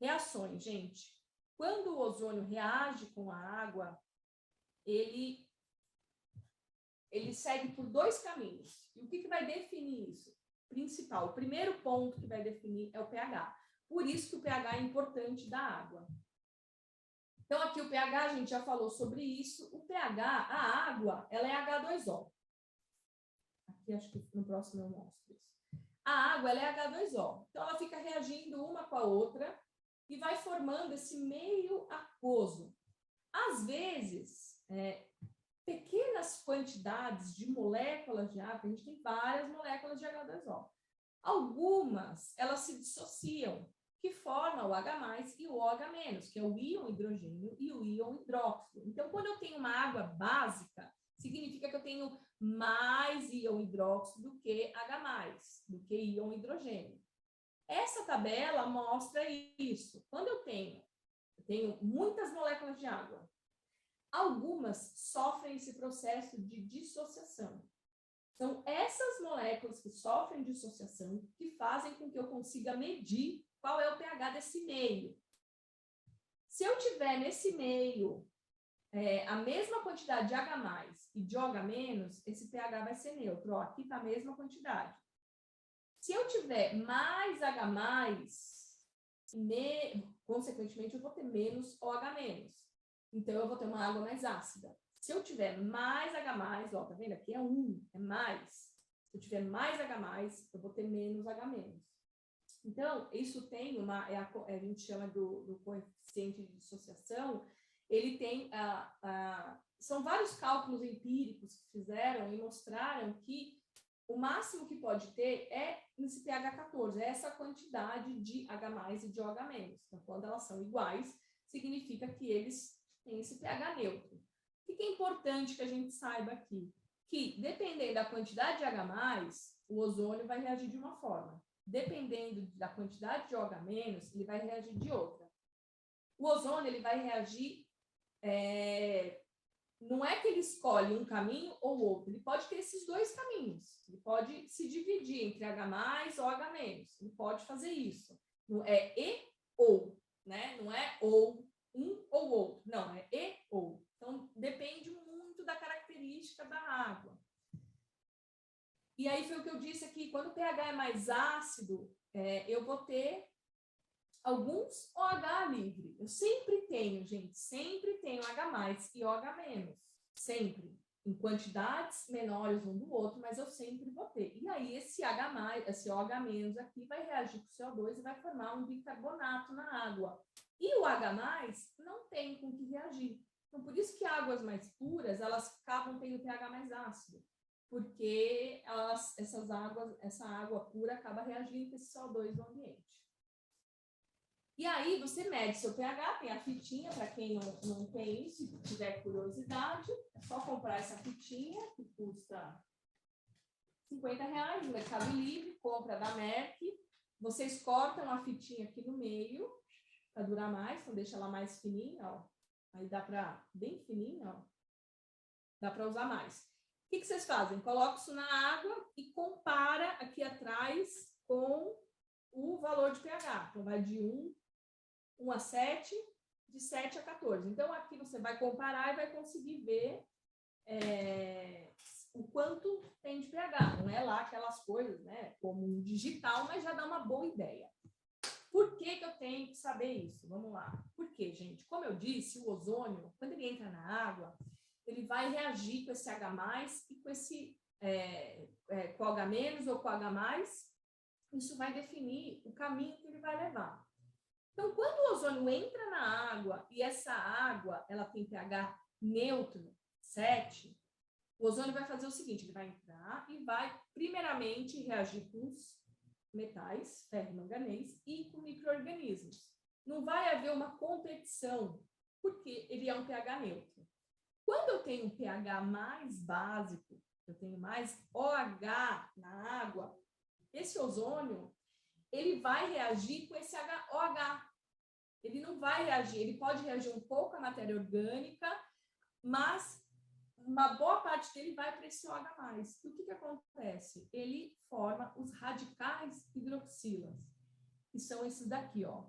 Reações, gente. Quando o ozônio reage com a água, ele segue por dois caminhos. E o que vai definir isso? Principal, o primeiro ponto que vai definir é o pH. Por isso que o pH é importante da água. Então, aqui o pH, a gente já falou sobre isso. O pH, a água, ela é H2O. Aqui, acho que no próximo eu mostro isso. A água, ela é H2O. Então, ela fica reagindo uma com a outra e vai formando esse meio aquoso. Às vezes, pequenas quantidades de moléculas de água, a gente tem várias moléculas de H2O. Algumas, elas se dissociam, que formam o H+, e o OH-, que é o íon hidrogênio e o íon hidróxido. Então, quando eu tenho uma água básica, significa que eu tenho mais íon hidróxido do que H+, do que íon hidrogênio. Essa tabela mostra isso. Quando eu tenho muitas moléculas de água, algumas sofrem esse processo de dissociação. São essas moléculas que sofrem dissociação que fazem com que eu consiga medir qual é o pH desse meio. Se eu tiver nesse meio a mesma quantidade de H+ e de OH-, esse pH vai ser neutro. Ó, aqui está a mesma quantidade. Se eu tiver mais H+, consequentemente, eu vou ter menos OH-. Então, eu vou ter uma água mais ácida. Se eu tiver mais H+, ó, tá vendo? Aqui é 1, é mais. Se eu tiver mais H+, eu vou ter menos H-. Então, isso tem a gente chama do coeficiente de dissociação, ele tem, são vários cálculos empíricos que fizeram e mostraram que o máximo que pode ter é esse pH 14, é essa quantidade de H+ e de OH-. Então, quando elas são iguais, significa que eles têm esse pH neutro. O que é importante que a gente saiba aqui? Que, dependendo da quantidade de H+, o ozônio vai reagir de uma forma. Dependendo da quantidade de OH-, ele vai reagir de outra. O ozônio, ele vai reagir... não é que ele escolhe um caminho ou outro, ele pode ter esses dois caminhos. Ele pode se dividir entre H+ ou OH-. Ele pode fazer isso. Não é e ou, né? Não é ou um ou outro. Não, é e ou. Então, depende muito da característica da água. E aí foi o que eu disse aqui, quando o pH é mais ácido, eu vou ter alguns OH livre. Eu sempre tenho, gente, sempre tenho H+ e OH-. Sempre. Em quantidades menores um do outro, mas eu sempre vou ter. E aí esse H+, esse OH- aqui vai reagir com o CO2 e vai formar um bicarbonato na água. E o H+ não tem com que reagir. Então, por isso que águas mais puras, elas acabam tendo pH mais ácido. Porque essa água pura acaba reagindo com esse CO2 no ambiente. E aí você mede seu pH, tem a fitinha, para quem não tem isso, se tiver curiosidade, é só comprar essa fitinha, que custa R$50 no Mercado Livre, compra da Merck. Vocês cortam a fitinha aqui no meio, para durar mais, então deixa ela mais fininha, ó. Aí dá para, bem fininha, ó. Dá para usar mais. O que vocês fazem? Coloca isso na água e compara aqui atrás com o valor de pH. Então, vai de 1 a 7, de 7 a 14. Então, aqui você vai comparar e vai conseguir ver o quanto tem de pH. Não é lá aquelas coisas, né, como um digital, mas já dá uma boa ideia. Por que eu tenho que saber isso? Vamos lá. Porque, gente, como eu disse, o ozônio, quando ele entra na água, ele vai reagir com esse H+, e com esse com OH- ou com H+, isso vai definir o caminho que ele vai levar. Então, quando o ozônio entra na água e essa água ela tem pH neutro, 7, o ozônio vai fazer o seguinte, ele vai entrar e vai, primeiramente, reagir com os metais, ferro e manganês, e com micro-organismos. Não vai haver uma competição, porque ele é um pH neutro. Quando eu tenho um pH mais básico, eu tenho mais OH na água, esse ozônio, ele vai reagir com esse OH. Ele não vai reagir, ele pode reagir um pouco à matéria orgânica, mas uma boa parte dele vai para esse OH+. E o que acontece? Ele forma os radicais hidroxilas, que são esses daqui, ó.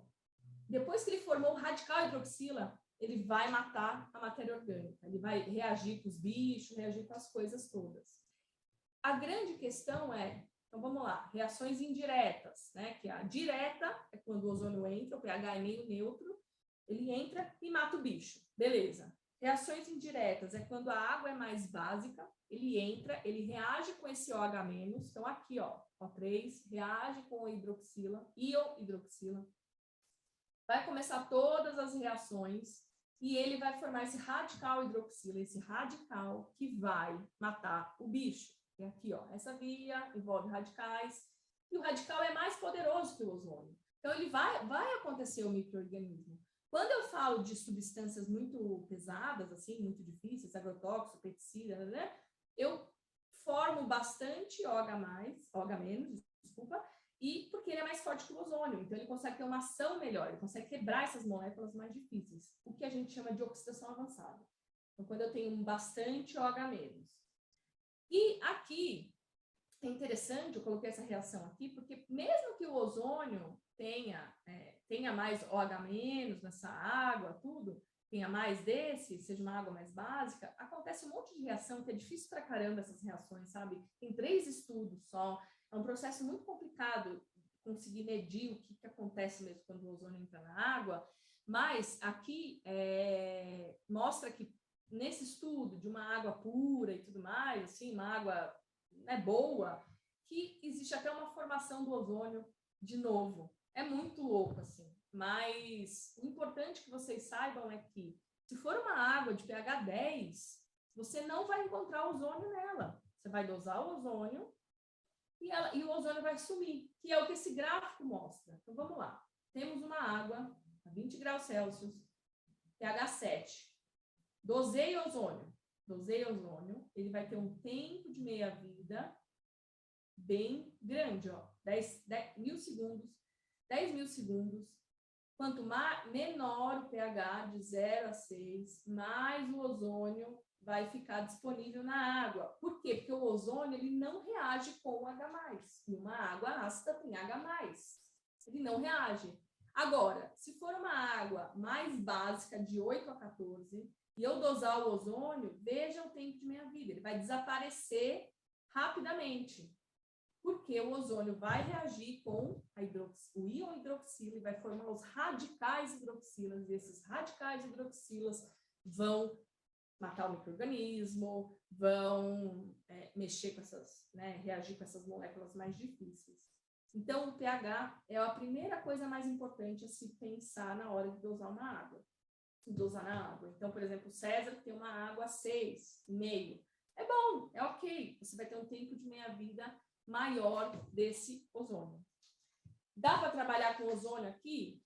Depois que ele formou o radical hidroxila, ele vai matar a matéria orgânica, ele vai reagir com os bichos, reagir com as coisas todas. A grande questão é, então vamos lá, reações indiretas, né? Que a direta é quando o ozônio entra, o pH é meio neutro, ele entra e mata o bicho, beleza. Reações indiretas é quando a água é mais básica, ele entra, ele reage com esse OH-, então aqui, ó, O3, reage com o hidroxila, íon hidroxila, vai começar todas as reações e ele vai formar esse radical hidroxila, esse radical que vai matar o bicho. E aqui, ó, essa via envolve radicais e o radical é mais poderoso que o ozônio. Então, ele vai acontecer o micro-organismo. Quando eu falo de substâncias muito pesadas, assim, muito difíceis, agrotóxico, pesticida, né? Eu formo bastante OH-, desculpa, e porque ele é mais forte que o ozônio, então ele consegue ter uma ação melhor, ele consegue quebrar essas moléculas mais difíceis, o que a gente chama de oxidação avançada. Então, quando eu tenho bastante OH-. E aqui, é interessante, eu coloquei essa reação aqui, porque mesmo que o ozônio tenha mais OH- nessa água, tudo, tenha mais desse, seja uma água mais básica, acontece um monte de reação que é difícil pra caramba essas reações, sabe? Tem 3 estudos só, é um processo muito complicado conseguir medir o que acontece mesmo quando o ozônio entra na água, mas aqui mostra que nesse estudo de uma água pura e tudo mais, assim, uma água boa, que existe até uma formação do ozônio de novo. É muito louco, assim. Mas o importante que vocês saibam é que, se for uma água de pH 10, você não vai encontrar ozônio nela. Você vai dosar o ozônio e o ozônio vai sumir, que é o que esse gráfico mostra. Então, vamos lá. Temos uma água a 20 graus Celsius, pH 7. Dosei ozônio, ele vai ter um tempo de meia-vida bem grande, ó, 10 mil segundos. Quanto menor o pH de 0 a 6, mais o ozônio vai ficar disponível na água. Por quê? Porque o ozônio ele não reage com o H+. E uma água ácida tem H+. Ele não reage. Agora, se for uma água mais básica, de 8 a 14, e eu dosar o ozônio, veja o tempo de meia-vida. Ele vai desaparecer rapidamente. Porque o ozônio vai reagir com o íon hidroxila e vai formar os radicais hidroxilas, e esses radicais hidroxilas vão matar o micro-organismo, vão mexer com essas, reagir com essas moléculas mais difíceis. Então, o pH é a primeira coisa mais importante a se pensar na hora de dosar uma água. Dosar na água. Então, por exemplo, o César tem uma água 6,5. É bom, é ok. Você vai ter um tempo de meia-vida maior desse ozônio. Dá para trabalhar com ozônio aqui?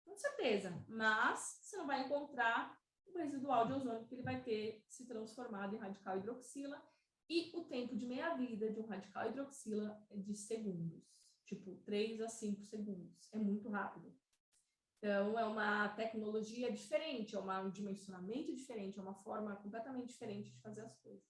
Com certeza, mas você não vai encontrar o residual de ozônio que ele vai ter se transformado em radical hidroxila, e o tempo de meia-vida de um radical hidroxila é de segundos, tipo 3 a 5 segundos, é muito rápido. Então, é uma tecnologia diferente, é um dimensionamento diferente, é uma forma completamente diferente de fazer as coisas.